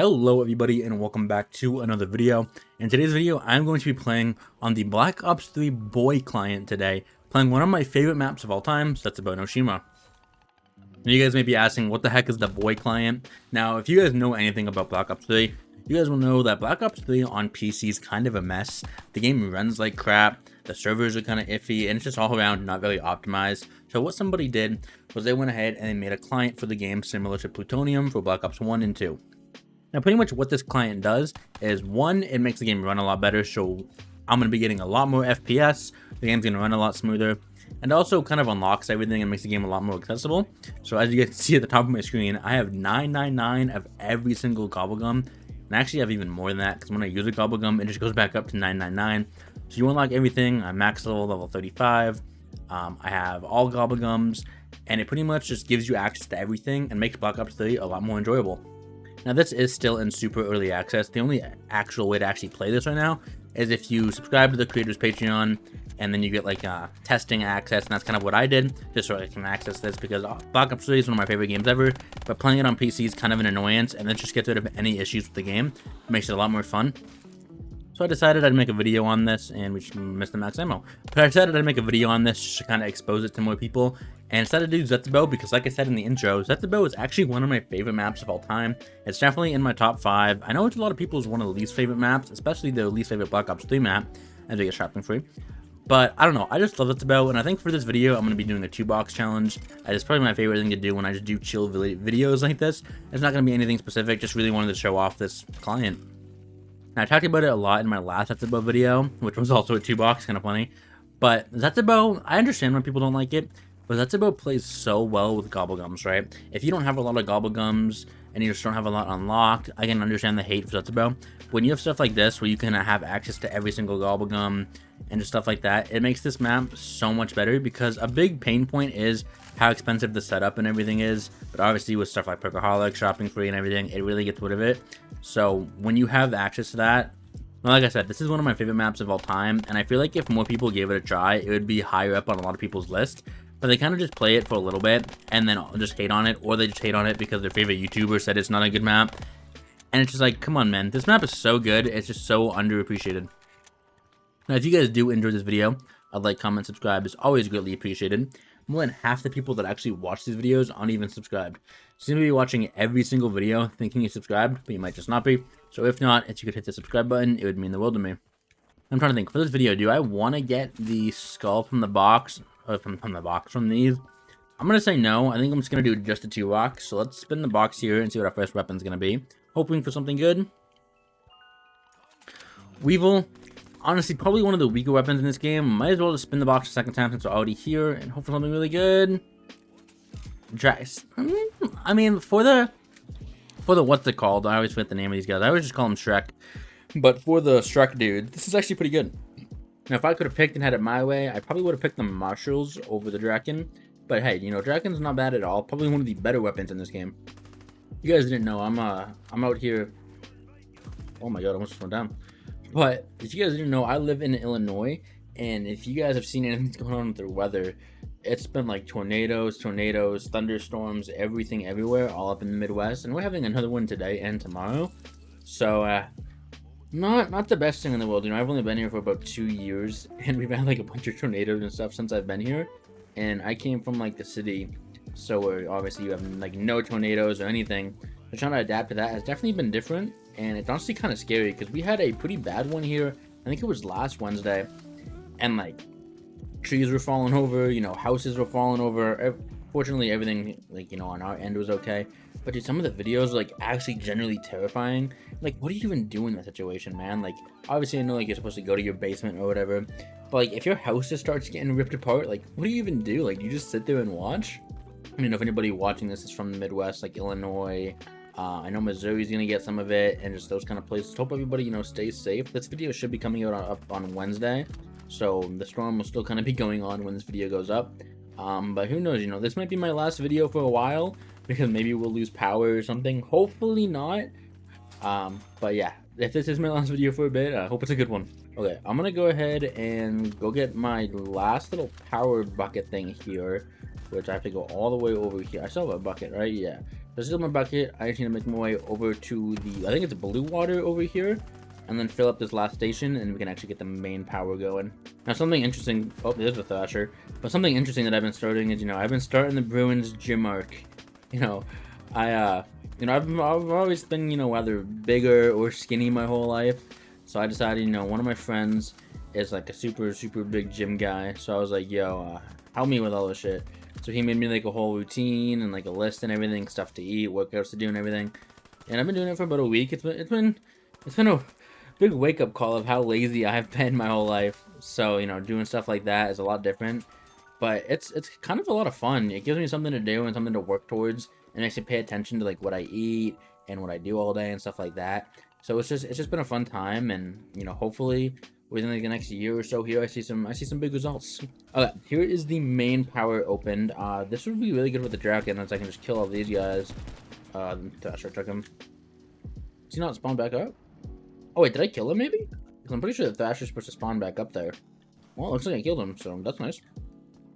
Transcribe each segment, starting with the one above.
Hello everybody and welcome back to another video. In today's video, I'm going to be playing on the Black Ops 3 Boy Client today, playing one of my favorite maps of all time, Setsubo no Shima. You guys may be asking, what the heck is the Boy Client? Now, if you guys know anything about Black Ops 3, you guys will know that Black Ops 3 on PC is kind of a mess. The game runs like crap, the servers are kind of iffy, and it's just all around not very optimized. So what somebody did was they went ahead and they made a client for the game similar to Plutonium for Black Ops 1 and 2. Now, pretty much what this client does is, one, it makes the game run a lot better, so I'm going to be getting a lot more FPS, the game's going to run a lot smoother, and also kind of unlocks everything and makes the game a lot more accessible. So as you guys can see at the top of my screen, I have 999 of every single gobblegum, and actually I have even more than that, because when I use a gobblegum, it just goes back up to 999. So you unlock everything. I'm max level 35, I have all gobblegums, and it pretty much just gives you access to everything and makes Black Ops 3 a lot more enjoyable. Now, this is still in super early access. The only actual way to actually play this right now is if you subscribe to the creator's Patreon, and then you get like testing access, and that's kind of what I did, just so I can access this, because Black Ops 3 is one of my favorite games ever, but playing it on PC is kind of an annoyance, and it just gets rid of any issues with the game. It makes it a lot more fun. So I decided I'd make a video on this, and we just missed the max ammo. But I decided I'd make a video on this just to kind of expose it to more people, and decided to do Setsubo because, like I said in the intro, Setsubo is actually one of my favorite maps of all time. It's definitely in my top 5. I know it's a lot of people's one of the least favorite maps, especially the least favorite Black Ops 3 map, as they get shopping free. But I don't know, I just love Setsubo, and I think for this video, I'm going to be doing a 2-box challenge. It's probably my favorite thing to do when I just do chill videos like this. It's not going to be anything specific, just really wanted to show off this client. Now, I talked about it a lot in my last Setsubo video, which was also a 2-box, kind of funny. But Setsubo, I understand when people don't like it, but Setsubo plays so well with gobblegums, right? If you don't have a lot of gobblegums and you just don't have a lot unlocked, I can understand the hate for Setsubo. When you have stuff like this where you can have access to every single gobblegum and just stuff like that, it makes this map so much better, because a big pain point is how expensive the setup and everything is. But obviously with stuff like Perkaholic, shopping free and everything, it really gets rid of it. So when you have access to that, well, like I said, this is one of my favorite maps of all time, and I feel like if more people gave it a try, it would be higher up on a lot of people's list. But they kind of just play it for a little bit and then just hate on it, or they just hate on it because their favorite YouTuber said it's not a good map. And it's just like, come on, man, this map is so good, it's just so underappreciated. Now, if you guys do enjoy this video, a like, comment, subscribe is always greatly appreciated. More than half the people that actually watch these videos aren't even subscribed. So you seem to be watching every single video thinking you're subscribed, but you might just not be. So if not, if you could hit the subscribe button, it would mean the world to me. I'm trying to think, for this video, do I want to get the skull from the box? From these? I'm going to say no. I think I'm just going to do just a 2-box. So let's spin the box here and see what our first weapon's going to be. Hoping for something good. Weevil. Honestly, probably one of the weaker weapons in this game. Might as well just spin the box a second time since we're already here and hope for something really good. I mean, for the what's it called? I always forget the name of these guys. I always just call them Shrek. But for the Shrek dude, this is actually pretty good. Now, if I could have picked and had it my way, I probably would have picked the Marshals over the Draken. But hey, you know, Draken's not bad at all. Probably one of the better weapons in this game. You guys didn't know, I'm out here. Oh my god, I almost went down. But if you guys didn't know, I live in Illinois, and if you guys have seen anything that's going on with the weather, it's been like tornadoes, thunderstorms, everything everywhere, all up in the Midwest, and we're having another one today and tomorrow. So not the best thing in the world. You know, I've only been here for about 2 years, and we've had like a bunch of tornadoes and stuff since I've been here. And I came from like the city, so where obviously you have like no tornadoes or anything. So trying to adapt to that has definitely been different, and it's honestly kind of scary because we had a pretty bad one here. I think it was last Wednesday, and like trees were falling over, you know, houses were falling over. Fortunately, everything, like, you know, on our end was okay. But dude, some of the videos are like actually generally terrifying. Like, what do you even do in that situation, man? Like, obviously I know like you're supposed to go to your basement or whatever, but like if your house just starts getting ripped apart, like what do you even do? Like, you just sit there and watch? I mean, if anybody watching this is from the Midwest, like Illinois, I know Missouri's gonna get some of it, and just those kind of places. Hope everybody, you know, stays safe. This video should be coming out up on Wednesday, so the storm will still kind of be going on when this video goes up. But who knows, you know, this might be my last video for a while, because maybe we'll lose power or something. Hopefully not. But yeah, if this is my last video for a bit, I hope it's a good one. Okay, I'm gonna go ahead and go get my last little power bucket thing here, which I have to go all the way over here. I still have a bucket, right? Yeah. This is my bucket. I just need to make my way over to the, I think it's blue water over here, and then fill up this last station, and we can actually get the main power going. Now, something interesting, oh, there's a Thrasher, but something interesting that I've been starting is, I've been starting the Bruins gym arc. I've always been, either bigger or skinny my whole life, so I decided, one of my friends is like a super big gym guy, so I was like, yo, help me with all this shit. So he made me like a whole routine and like a list and everything, stuff to eat, workouts to do and everything. And I've been doing it for about a week. It's been a big wake up call of how lazy I've been my whole life. So, doing stuff like that is a lot different, but it's kind of a lot of fun. It gives me something to do and something to work towards, and makes me pay attention to like what I eat and what I do all day and stuff like that. So it's just been a fun time, and hopefully within like the next year or so here, I see some big results. Okay, here is the main power opened. This would be really good with the dragon, as I can just kill all these guys. Thrasher took him. Does he not spawn back up? Oh wait, did I kill him maybe? Because I'm pretty sure the Thrasher's supposed to spawn back up there. Well, it looks like I killed him, so that's nice.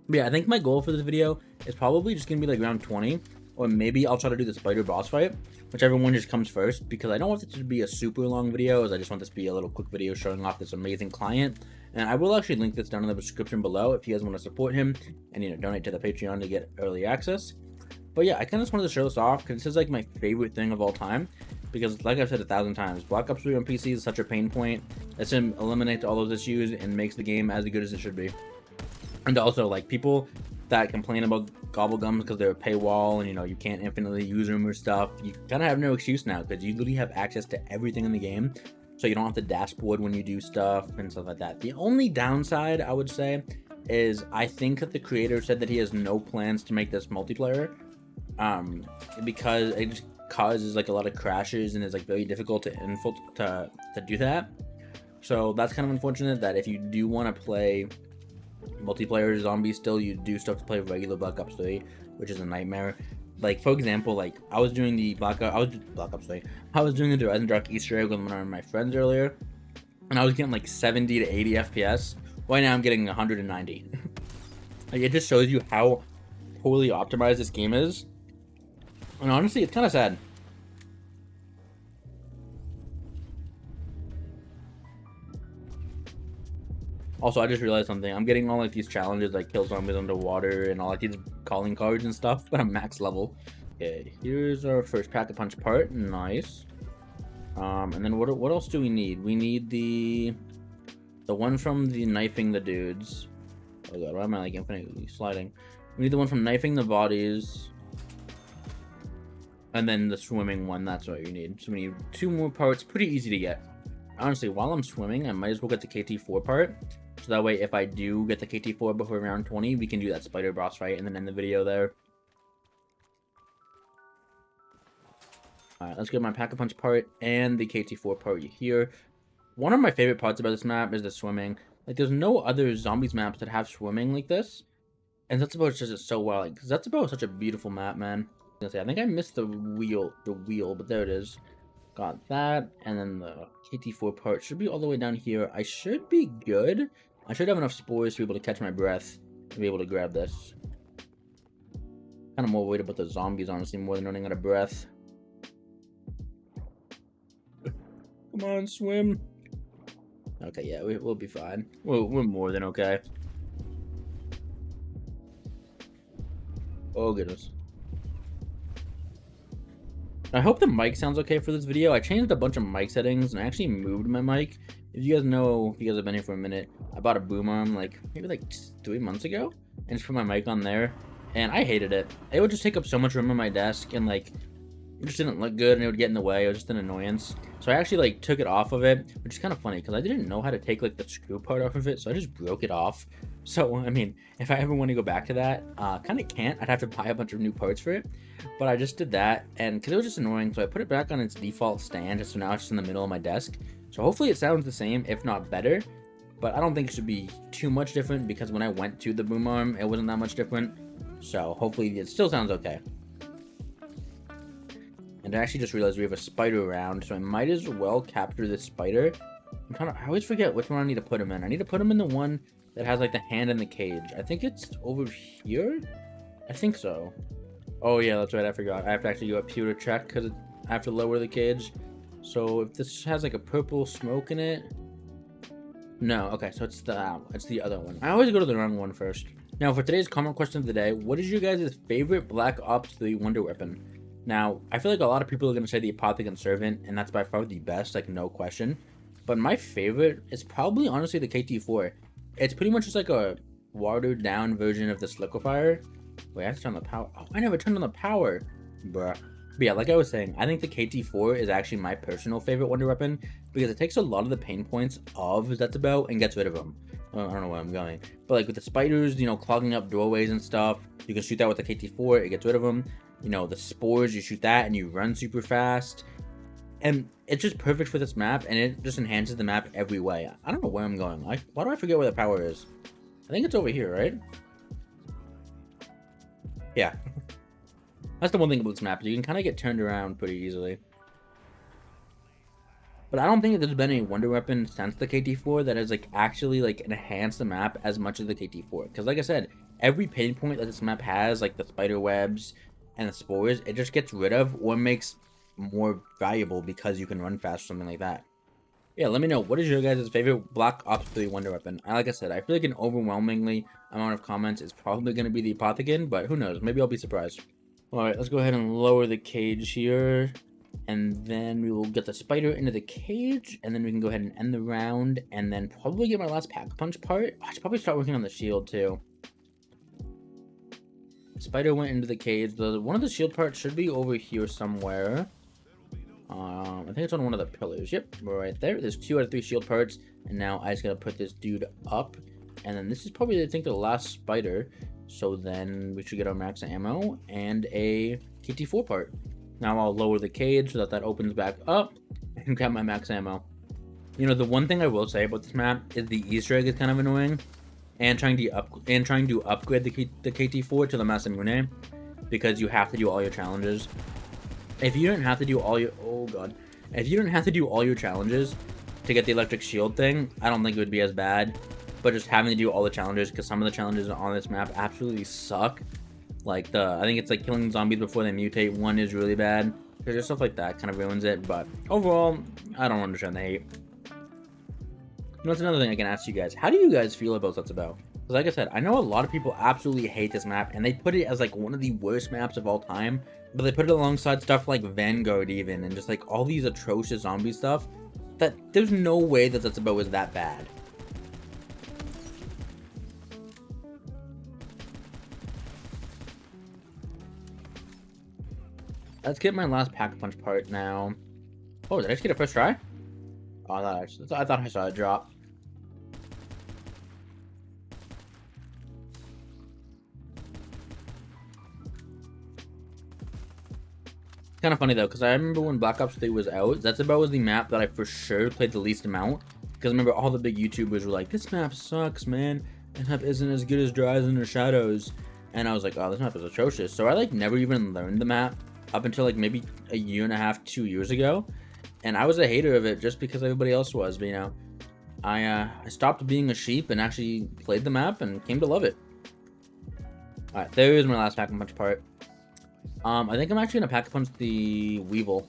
But yeah, I think my goal for this video is probably just gonna be like round 20, or maybe I'll try to do the spider boss fight, whichever one just comes first, because I don't want this to be a super long video, as I just want this to be a little quick video showing off this amazing client. And I will actually link this down in the description below if you guys want to support him and donate to the Patreon to get early access. But yeah, I kind of just wanted to show this off because this is like my favorite thing of all time, because like I've said 1,000 times, Black Ops 3 on PC is such a pain point. It's eliminates all those issues and makes the game as good as it should be. And also, like, people that complain about gobblegums because they're a paywall and you can't infinitely use them or stuff, you kind of have no excuse now, because you literally have access to everything in the game, so you don't have to dashboard when you do stuff and stuff like that. The only downside, I would say, is I think that the creator said that he has no plans to make this multiplayer, because it just causes like a lot of crashes and is like very difficult to do that. So that's kind of unfortunate, that if you do want to play multiplayer zombies still, you do still have to play regular Black Ops 3, which is a nightmare. Like, for example, like, I was doing the Black Ops 3, I was doing the Horizon Dark Easter egg with one of my friends earlier, and I was getting like 70 to 80 FPS. Right now I'm getting 190. Like, it just shows you how poorly optimized this game is, and honestly, it's kind of sad. Also, I just realized something. I'm getting all like these challenges, like kill zombies underwater and all like these calling cards and stuff, but I'm max level. Okay, here's our first pack-a-punch part. Nice. And then what else do we need? We need the one from the knifing the dudes. Oh god, why am I like infinitely sliding? We need the one from knifing the bodies, and then the swimming one. That's what you need. So we need 2 more parts. Pretty easy to get. Honestly, while I'm swimming, I might as well get the KT4 part. So that way, if I do get the KT4 before round 20, we can do that spider boss fight and then end the video there. Alright, let's get my pack-a-punch part and the KT4 part here. One of my favorite parts about this map is the swimming. Like, there's no other zombies maps that have swimming like this. And that's about just so well. Like, that's about such a beautiful map, man. I think I missed the wheel, but there it is. Got that, and then the KT4 part should be all the way down here. I should be good. I should have enough spores to be able to catch my breath to be able to grab this. Kind of more worried about the zombies, honestly, more than running out of breath. Come on, swim. Okay, yeah, we'll be fine. We're more than okay. Oh, goodness. I hope the mic sounds okay for this video. I changed a bunch of mic settings, and I actually moved my mic. If you guys know, if you guys have been here for a minute, I bought a boom arm maybe 3 months ago, and just put my mic on there, and I hated it. It would just take up so much room on my desk, and it just didn't look good, and it would get in the way. It was just an annoyance. So I actually took it off of it, which is kind of funny because I didn't know how to take the screw part off of it, so I just broke it off. So I mean, if I ever want to go back to that, kind of can't. I'd have to buy a bunch of new parts for it. But I just did that, and because it was just annoying, so I put it back on its default stand, just so now it's just in the middle of my desk. So hopefully it sounds the same, if not better. But I don't think it should be too much different, because when I went to the boom arm, it wasn't that much different. So hopefully it still sounds okay. And I actually just realized we have a spider around, so I might as well capture this spider. I always forget which one I need to put him in. I need to put him in the one that has the hand in the cage. I think it's over here. I think so. Oh yeah, that's right, I forgot. I have to actually go up here to check because I have to lower the cage. So if this has like a purple smoke in it. No, okay, so it's the other one. I always go to the wrong one first. Now for today's comment question of the day, what is your guys' favorite Black Ops 3 wonder weapon? Now, I feel like a lot of people are gonna say the Apothicon Servant, and that's by far the best, like no question. But my favorite is probably honestly the KT4. It's pretty much just like a watered down version of this liquefier. Wait, I have to turn on the power. Oh, I never turned on the power. Bruh. But yeah, like I was saying, I think the KT4 is actually my personal favorite wonder weapon because it takes a lot of the pain points of Zetsubo and gets rid of them. I don't know where I'm going. But like with the spiders, you know, clogging up doorways and stuff, you can shoot that with the KT4, it gets rid of them. You know, the spores, you shoot that and you run super fast. And it's just perfect for this map, and it just enhances the map every way. I don't know where I'm going. Why do I forget where the power is? I think it's over here, right? Yeah. That's the one thing about this map. You can kind of get turned around pretty easily. But I don't think that there's been any wonder weapon since the KT4 that has like actually like enhanced the map as much as the KT4. Because like I said, every pain point that this map has, like the spider webs and the spores, it just gets rid of or makes more valuable because you can run fast or something like that. Yeah, let me know, what is your guys' favorite Black Ops 3 wonder weapon? Like I said, I feel like an overwhelmingly amount of comments is probably going to be the Apothicon, but who knows, maybe I'll be surprised. Alright, let's go ahead and lower the cage here, and then we will get the spider into the cage, and then we can go ahead and end the round, and then probably get my last pack-a-punch part. I should probably start working on the shield too. Spider went into the cage. One of the shield parts should be over here somewhere. I think it's on one of the pillars. Yep, right there. There's 2 out of 3 shield parts, and now I just gotta put this dude up, and then this is probably, I think, the last spider. So then we should get our max ammo and a KT4 part. Now I'll lower the cage so that opens back up and grab my max ammo. You know, the one thing I will say about this map is the Easter egg is kind of annoying, and trying to upgrade the KT4 to the Masamune, because you have to do all your challenges. If you didn't have to do all your if you didn't have to do all your challenges to get the electric shield thing, I don't think it would be as bad. But just having to do all the challenges, because some of the challenges on this map absolutely suck. Like I think it's like killing zombies before they mutate. One is really bad. There's just stuff like that kind of ruins it. But overall, I don't understand the hate. You know, that's another thing I can ask you guys. How do you guys feel about Zetsubo? Because like I said, I know a lot of people absolutely hate this map, and they put it as like one of the worst maps of all time. But they put it alongside stuff like Vanguard even, and just like all these atrocious zombie stuff, that there's no way that Zetsubo is that bad. Let's get my last pack-a-punch part now. Oh, did I just get a first try? Oh, I thought I saw it drop. Kind of funny though, because I remember when Black Ops 3 was out, Zetsubo was the map that I for sure played the least amount. Because I remember all the big YouTubers were like, this map sucks, man. This map isn't as good as Dries in the Shadows. And I was like, oh, this map is atrocious. So I like never even learned the map up until like maybe a year and a half, 2 years ago. And I was a hater of it just because everybody else was, but you know, I stopped being a sheep and actually played the map and came to love it. Alright, there is my last pack-a-punch part. I think I'm actually gonna pack-a-punch the Weevil,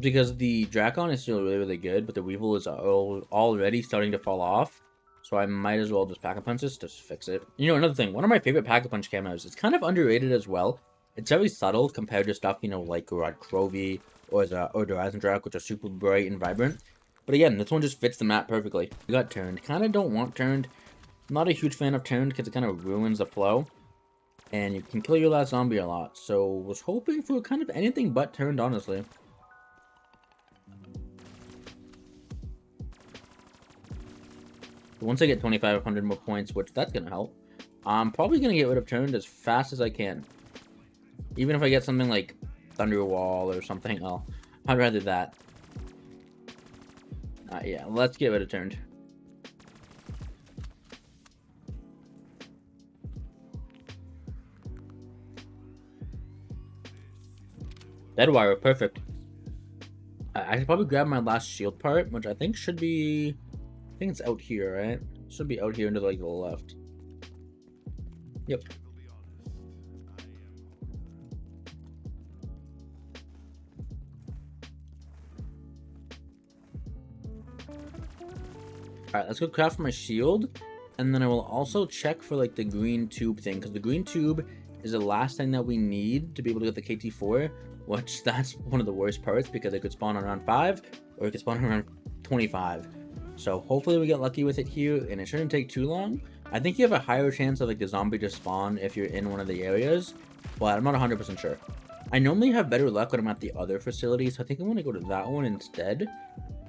because the Drakon is still really good, but the Weevil is already starting to fall off. So I might as well just pack-a-punch this to fix it. You know, another thing, one of my favorite pack-a-punch camos, it's kind of underrated as well. It's very subtle compared to stuff, you know, like Rod Crovey or Horizon Drak, which are super bright and vibrant. But again, this one just fits the map perfectly. We got turned. Kind of don't want turned. I'm not a huge fan of turned because it kind of ruins the flow. And you can kill your last zombie a lot. So was hoping for kind of anything but turned, honestly. Once I get 2,500 more points, which that's going to help, I'm probably going to get rid of turned as fast as I can. Even if I get something like Thunderwall or something, I'd rather that. Yeah, let's get rid of turned. Deadwire, perfect. I should probably grab my last shield part, which I think should be... I think it's out here, right? It should be out here into like the left. Yep. Alright, let's go craft my shield. And then I will also check for like the green tube thing, because the green tube is the last thing that we need to be able to get the KT4, which that's one of the worst parts because it could spawn around 5 or it could spawn around 25. So hopefully we get lucky with it here and it shouldn't take too long. I think you have a higher chance of like the zombie to spawn if you're in one of the areas, but I'm not 100% sure. I normally have better luck when I'm at the other facility, so I think I'm going to go to that one instead.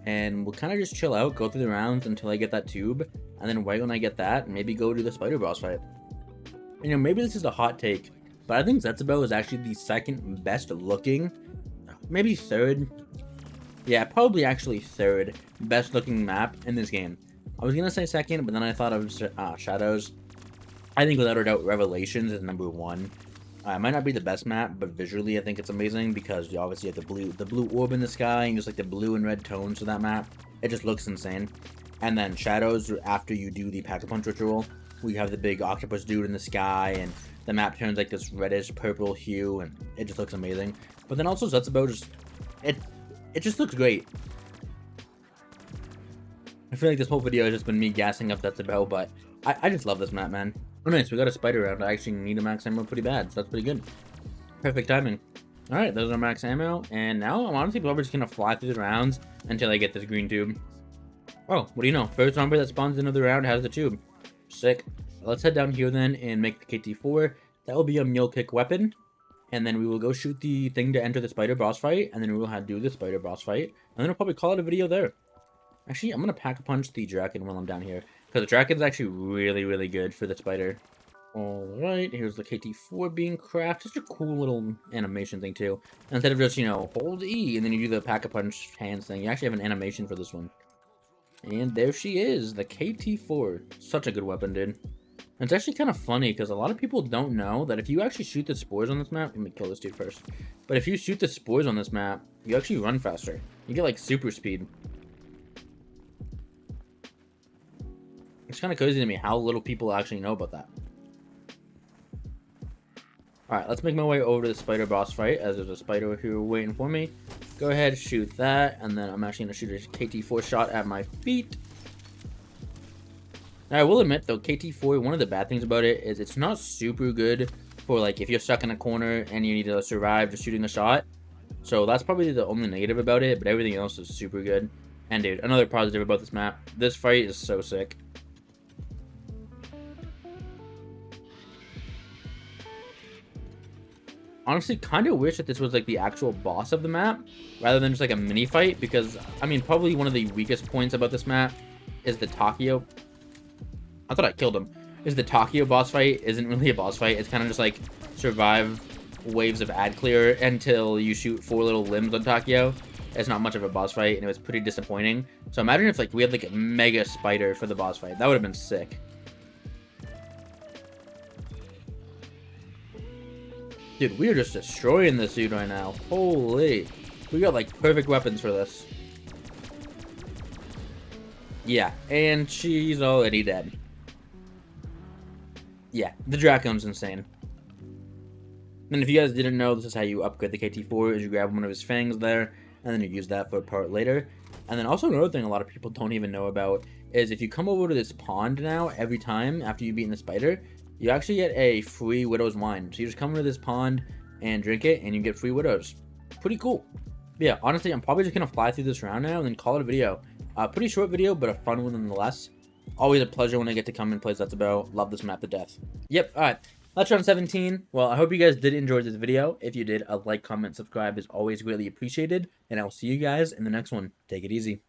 And we'll kind of just chill out, go through the rounds until I get that tube. And then right when I get that, maybe go do the spider boss fight. You know, maybe this is a hot take, but I think Zetsubo is actually the second best looking, maybe third. Yeah, probably actually third best looking map in this game. I was going to say second, but then I thought of Shadows. I think without a doubt, Revelations is number 1. It might not be the best map, but visually I think it's amazing because you obviously have the blue orb in the sky and just like the blue and red tones of that map. It just looks insane. And then Shadows, after you do the Pack-a-Punch ritual, we have the big octopus dude in the sky and the map turns like this reddish purple hue and it just looks amazing. But then also Zetsubo it just looks great. I feel like this whole video has just been me gassing up Zetsubo, but I just love this map, man. Oh nice, we got a spider round. I actually need a max ammo pretty bad, so that's pretty good. Perfect timing. Alright, those are max ammo, and now I'm honestly probably just gonna fly through the rounds until I get this green tube. Oh, what do you know? First zombie that spawns into the round has the tube. Sick. Let's head down here then and make the KT4. That will be a mule kick weapon. And then we will go shoot the thing to enter the spider boss fight, and then we will have to do the spider boss fight. And then we'll probably call it a video there. Actually, I'm gonna pack-a-punch the Draken while I'm down here. Because the Draken's actually really, really good for the spider. Alright, here's the KT4 being crafted. Just a cool little animation thing, too. Instead of just, you know, hold E, and then you do the pack-a-punch hands thing, you actually have an animation for this one. And there she is, the KT4. Such a good weapon, dude. And it's actually kind of funny, because a lot of people don't know that if you actually shoot the spores on this map... Let me kill this dude first. But if you shoot the spores on this map, you actually run faster. You get, like, super speed. It's kind of crazy to me how little people actually know about that. Alright, let's make my way over to the spider boss fight, as there's a spider here waiting for me. Go ahead, shoot that, and then I'm actually going to shoot a KT4 shot at my feet. Now, I will admit, though, KT4, one of the bad things about it is it's not super good for, like, if you're stuck in a corner and you need to survive just shooting a shot. So that's probably the only negative about it, but everything else is super good. And, dude, another positive about this map, this fight is so sick. Honestly, kind of wish that this was like the actual boss of the map rather than just like a mini fight, because I mean probably one of the weakest points about this map is the Takio. I thought I killed him. Is the Takio boss fight isn't really a boss fight. It's kind of just like survive waves of ad clear until you shoot 4 little limbs on Takio. It's not much of a boss fight and it was pretty disappointing. So imagine if like we had like a mega spider for the boss fight. That would have been sick. Dude, we are just destroying this dude right now. Holy. We got, like, perfect weapons for this. Yeah, and she's already dead. Yeah, the Dracon's insane. And if you guys didn't know, this is how you upgrade the KT4, is you grab one of his fangs there, and then you use that for a part later. And then also another thing a lot of people don't even know about is if you come over to this pond now, every time after you've beaten the spider, you actually get a free Widow's Wine. So you just come into this pond and drink it, and you get free Widows. Pretty cool. But yeah, honestly, I'm probably just going to fly through this round now and then call it a video. Pretty short video, but a fun one nonetheless. Always a pleasure when I get to come and play Zetsubo. Love this map to death. Yep, alright. That's round 17. Well, I hope you guys did enjoy this video. If you did, a like, comment, subscribe is always greatly appreciated. And I will see you guys in the next one. Take it easy.